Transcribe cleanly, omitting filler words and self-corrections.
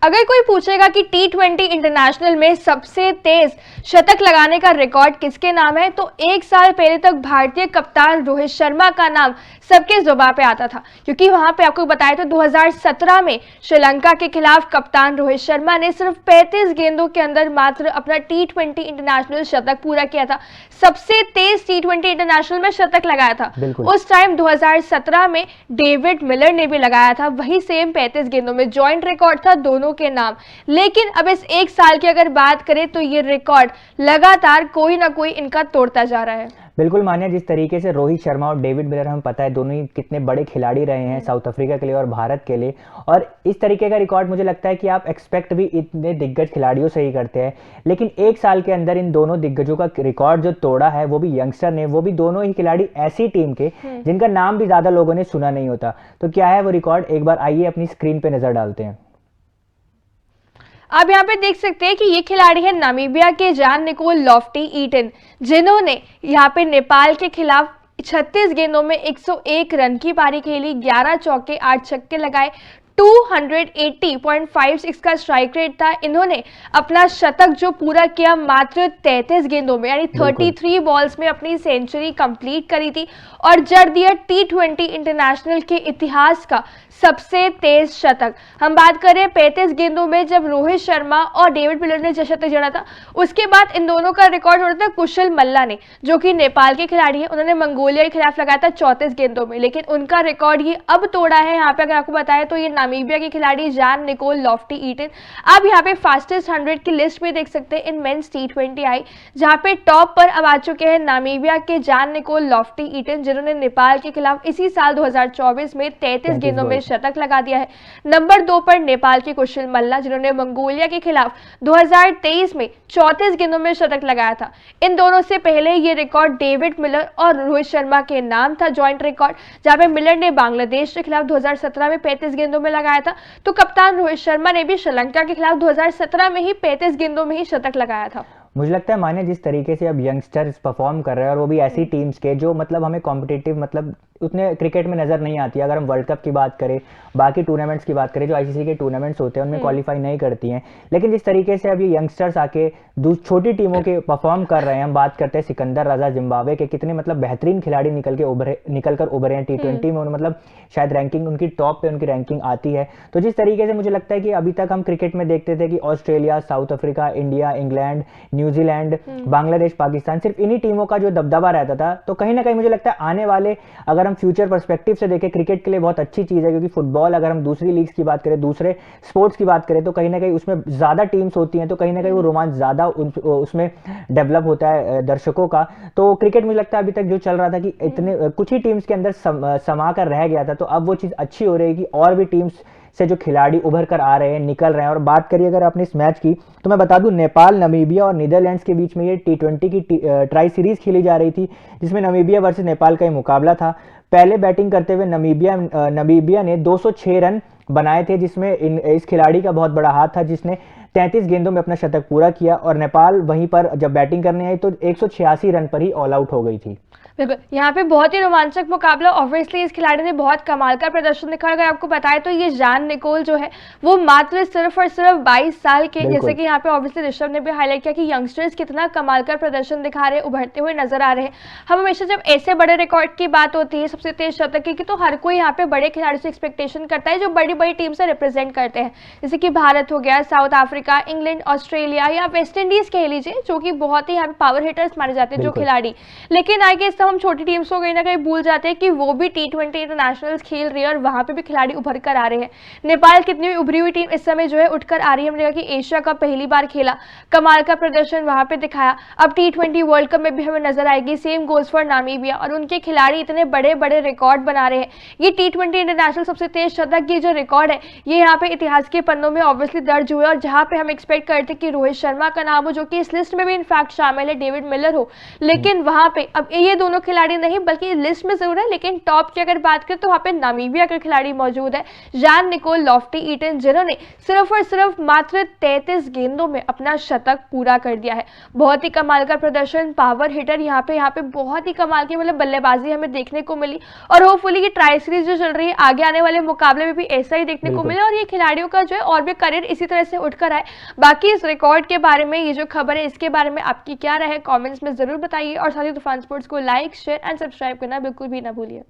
अगर कोई पूछेगा कि T20 इंटरनेशनल में सबसे तेज शतक लगाने का रिकॉर्ड किसके नाम है, तो एक साल पहले तक भारतीय कप्तान रोहित शर्मा का नाम सबके जुबान पे आता था, क्योंकि वहां पे आपको बताया तो 2017 में श्रीलंका के खिलाफ कप्तान रोहित शर्मा ने सिर्फ 35 गेंदों के अंदर मात्र अपना T20 इंटरनेशनल शतक पूरा किया था। सबसे तेज T20 इंटरनेशनल में शतक लगाया था उस टाइम 2017 में डेविड मिलर ने भी लगाया था, वही सेम 35 गेंदों में जॉइंट रिकॉर्ड था दोनों के नाम। लेकिन अब इस एक साल की अगर बात करें तो ये रिकॉर्ड लगातार कोई ना कोई इनका तोड़ता जा रहा है। बिल्कुल मान्या, जिस तरीके से रोहित शर्मा और डेविड मिलर, हमें पता है दोनों ही कितने बड़े खिलाड़ी रहे हैं साउथ अफ्रीका के लिए और भारत के लिए, और इस तरीके का रिकॉर्ड मुझे लगता है कि आप एक्सपेक्ट भी इतने दिग्गज खिलाड़ियों से ही करते हैं, लेकिन एक साल के अंदर इन दोनों दिग्गजों का रिकॉर्ड जो तोड़ा है वो भी यंगस्टर ने, वो भी दोनों ही खिलाड़ी ऐसी टीम के जिनका नाम भी ज्यादा लोगों ने सुना नहीं होता। तो क्या है वो रिकॉर्ड, एक बार आइए अपनी स्क्रीन पे नजर डालते हैं। आप यहाँ पे देख सकते हैं कि ये खिलाड़ी है नामीबिया के जॉन निकोल लॉफ्टी ईटन, जिन्होंने यहाँ पे नेपाल के खिलाफ 36 गेंदों में 101 रन की पारी खेली, 11 चौके 8 छक्के लगाए, 280.56 का स्ट्राइक रेट था। इन्होंने अपना शतक जो पूरा किया मात्र 33 गेंदों में, यानी 33 बॉल्स में अपनी सेंचुरी कंप्लीट करी थी और जड़ दिया T20 इंटरनेशनल के इतिहास का सबसे तेज शतक। हम बात करें 35 गेंदों में जब रोहित शर्मा और डेविड मिलर ने शतक जड़ा था, उसके बाद इन दोनों का रिकॉर्ड जोड़ा था कुशल मल्ला ने, जो कि नेपाल के खिलाड़ी हैं। उन्होंने मंगोलिया के खिलाफ लगाया था 34 गेंदों में, लेकिन उनका रिकॉर्ड ये अब तोड़ा है। यहाँ पे अगर आपको बताया तो ये नामीबिया के खिलाड़ी जॉन निकोल लॉफ्टी ईटन। आप यहाँ पे फास्टेस्ट 100 की लिस्ट में देख सकते हैं इन मेंस T20 आई, जहाँ पे टॉप पर अब आ चुके हैं नामीबिया के जॉन निकोल लॉफ्टी ईटन, जिन्होंने नेपाल के खिलाफ इसी साल 2024 में 33 गेंदों में शतक लगा दिया है। नंबर 2 पर नेपाल के कुशल मल्ला, जिन्होंने मंगोलिया के खिलाफ 2023 में 34 गेंदों में शतक लगाया था। इन दोनों से पहले ये रिकॉर्ड डेविड मिलर और रोहित शर्मा के नाम था, जॉइंट रिकॉर्ड, जहां पे मिलर ने बांग्लादेश के खिलाफ 2017 में 35 गेंदों में लगाया था, तो कप्तान रोहित शर्मा ने भी श्रीलंका के खिलाफ 2017 में ही 35 गेंदों में ही शतक लगाया था। मुझे लगता है माने जिस तरीके से अब यंगस्टर्स परफॉर्म कर रहे हैं और वो भी ऐसी टीम्स के जो मतलब हमें कॉम्पिटिटिव मतलब उतने क्रिकेट में नजर नहीं आती है। अगर हम वर्ल्ड कप की बात करें, बाकी टूर्नामेंट्स की बात करें, जो आईसीसी के टूर्नामेंट्स होते हैं उनमें क्वालिफाई नहीं करती हैं, लेकिन जिस तरीके से अब ये यंगस्टर्स आके छोटी टीमों के परफॉर्म कर रहे हैं, हम बात करते हैं सिकंदर रजा जिम्बाब्वे के, कितने मतलब बेहतरीन खिलाड़ी निकल कर उभरे हैं T20 में, मतलब शायद रैंकिंग उनकी टॉप पे उनकी रैंकिंग आती है। तो जिस तरीके से मुझे लगता है कि अभी तक हम क्रिकेट में देखते थे कि Australia, south Africa, India, England, New Zealand, Bangladesh, Pakistan, सिर्फ इन्हीं टीमों का जो दबदबा रहता था, तो कहीं ना कहीं मुझे लगता है आने वाले, अगर हम फ्यूचर पर्सपेक्टिव से देखें, क्रिकेट के लिए बहुत अच्छी चीज है, क्योंकि फुटबॉल अगर हम दूसरी लीग्स की बात करें, दूसरे स्पोर्ट्स की बात करें, तो कहीं ना कहीं उसमें ज्यादा टीम्स होती हैं, तो कहीं ना कहीं वो रोमांच ज्यादा उसमें डेवलप होता है दर्शकों का। तो क्रिकेट मुझे लगता है अभी तक जो चल रहा था कि इतने कुछ ही टीम्स के अंदर समा कर रह गया था, तो अब वो चीज अच्छी हो रही है कि और भी टीम्स से जो खिलाड़ी उभर कर आ रहे हैं, निकल रहे हैं। और बात करिए अगर आपने इस मैच की, तो मैं बता दूं नेपाल, नमीबिया और नीदरलैंड्स के बीच में ये T20 की ट्राई सीरीज खेली जा रही थी, जिसमें नमीबिया वर्सेस नेपाल का ही मुकाबला था। पहले बैटिंग करते हुए नमीबिया ने 206 रन बनाए थे, जिसमें इस खिलाड़ी का बहुत बड़ा हाथ था, जिसने 33 गेंदों में अपना शतक पूरा किया, और नेपाल वहीं पर जब बैटिंग करने आई तो 186 रन पर ही ऑल आउट हो गई थी। बिल्कुल, यहाँ पे बहुत ही रोमांचक मुकाबला। ऑब्वियसली इस खिलाड़ी ने बहुत कमाल का प्रदर्शन दिखाया। अगर आपको बताया तो ये जॉन निकोल जो है वो मात्र सिर्फ और सिर्फ 22 साल के, जैसे कि यहाँ पे ऑब्वियसली ऋषभ ने भी हाईलाइट किया कि यंगस्टर्स कितना कमाल का प्रदर्शन दिखा रहे हैं, उभरते हुए नजर आ रहे हैं। हम हमेशा जब ऐसे बड़े रिकॉर्ड की बात होती है, सबसे तेज शतक की, तो हर कोई यहाँ पे बड़े खिलाड़ी से एक्सपेक्टेशन करता है जो बड़ी बड़ी टीम से रिप्रेजेंट करते हैं, जैसे कि भारत हो गया, साउथ अफ्रीका, इंग्लैंड, ऑस्ट्रेलिया या वेस्ट इंडीज कह लीजिए, जो कि बहुत ही यहाँ पे पावर हिटर्स माने जाते हैं जो खिलाड़ी। लेकिन आई गेस हम छोटी टीम्स को कहीं ना कहीं भूल जाते हैं कि वो भी T20 इंटरनेशनल्स खेल रही है और वहां पे भी खिलाड़ी उभर कर आ रहे हैं। नेपाल कितनी भी उभरी हुई टीम इस समय जो है उठकर आ रही है। हमने कहा कि एशिया कप पहली बार खेला, कमाल का प्रदर्शन वहां पे दिखाया। अब T20 वर्ल्ड कप में भी हमें नजर आएगी। सेम गोल्स फॉर नामीबिया, और उनके खिलाड़ी इतने बड़े बड़े रिकॉर्ड बना रहे हैं। ये T20 इंटरनेशनल सबसे तेज शतक की जो रिकॉर्ड है, ये यहाँ पे इतिहास के पन्नों में ऑब्वियसली दर्ज हुए, और जहां पे हम एक्सपेक्ट करते कि रोहित शर्मा का नाम हो, जो कि इस लिस्ट में भी इनफैक्ट शामिल है, डेविड मिलर हो, लेकिन वहां पे अब ये दोनों दोनों खिलाड़ी नहीं बल्कि लिस्ट में जरूर है, लेकिन टॉप की अगर बात करें तो वहां पे नामीबिया का खिलाड़ी मौजूद है, जान निकोल लॉफ्टी ईटन, जिन्होंने सिर्फ और सिर्फ मात्र 33 गेंदों में अपना शतक पूरा कर दिया है। बहुत ही कमाल का प्रदर्शन, पावर हिटर यहाँ पे बहुत ही कमाल की मतलब बल्लेबाजी हमें देखने को मिली, और होपफुली कि ट्राई सीरीज जो चल रही है आगे आने वाले मुकाबले में भी ऐसा ही देखने को मिले और ये खिलाड़ियों का जो है और भी करियर इसी तरह से उठकर आए। बाकी इस रिकॉर्ड के बारे में, ये जो खबर है इसके बारे में आपकी क्या राय है, कमेंट्स में जरूर बताइए और साथ ही तूफान स्पोर्ट्स को लाइक, शेयर एंड सब्सक्राइब करना बिल्कुल भी ना भूलिए।